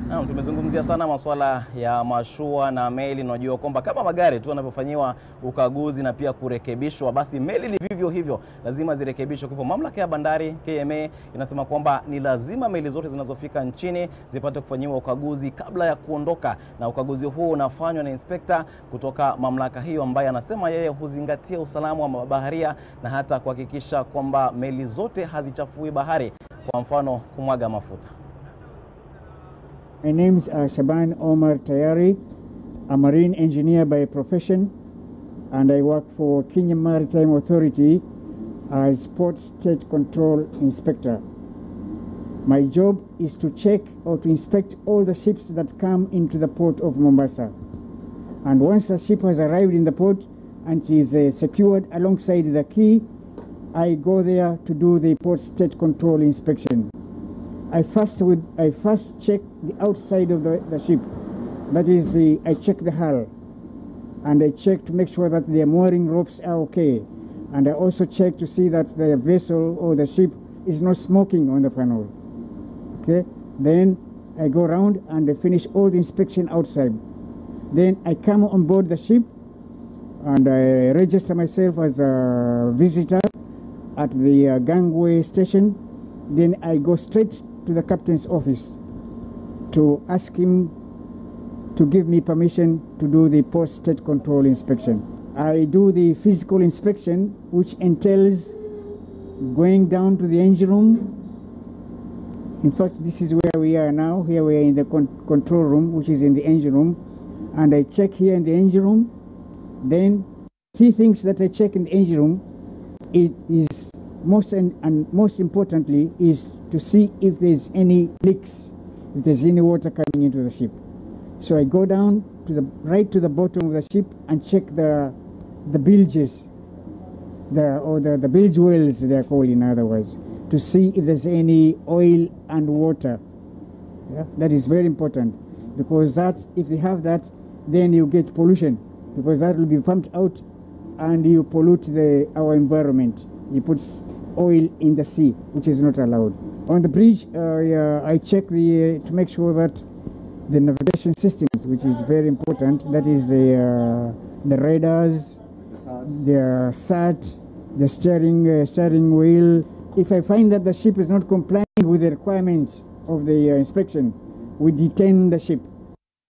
Tumezungumzia sana masuala ya mashua na meli. Unajua kwamba kama magari tu yanavyofanyiwa ukaguzi na pia kurekebishwa, basi meli ni vivyo hivyo, lazima zirekebishwe. Kwa hivyo mamlaka ya bandari KMA inasema kwamba ni lazima meli zote zinazofika nchini zipate kufanyiwa ukaguzi kabla ya kuondoka, na ukaguzi huu unafanywa na inspekta kutoka mamlaka hiyo, ambaye anasema yeye huzingatia usalama wa mabaharia na hata kuhakikisha kwamba meli zote hazichafui bahari, kwa mfano kumwaga mafuta. My name is Shaban Omar Tayari. I'm a marine engineer by profession, and I work for Kenya Maritime Authority as Port State Control Inspector. My job is to check or to inspect all the ships that come into the port of Mombasa. And once the ship has arrived in the port and is secured alongside the quay, I go there to do the Port State Control inspection. I first check the outside of the ship. That is, I check the hull, and I check to make sure that the mooring ropes are okay. And I also check to see that the vessel or the ship is not smoking on the funnel. Okay. Then I go around and I finish all the inspection outside. Then I come on board the ship and I register myself as a visitor at the gangway station. Then I go straight to the captain's office to ask him to give me permission to do the Port State Control inspection. I do the physical inspection, which entails going down to the engine room. In fact, this is where we are now. Here we are in the control room, which is in the engine room. And I check here in the engine room. Then key things that I check in the engine room, it is most importantly is to see if there's any leaks, if there's any water coming into the ship. So I go down to right to the bottom of the ship and check the bilges, the bilge wells they are called, in other words, to see if there's any oil and water. Yeah? That is very important, because that, if they have that, then you get pollution, because that will be pumped out and you pollute our environment. You put oil in the sea, which is not allowed. On the bridge, I check to make sure that the navigation systems, which is very important, that is the radars, the SAT, the steering wheel. If I find that the ship is not complying with the requirements of the inspection, we detain the ship.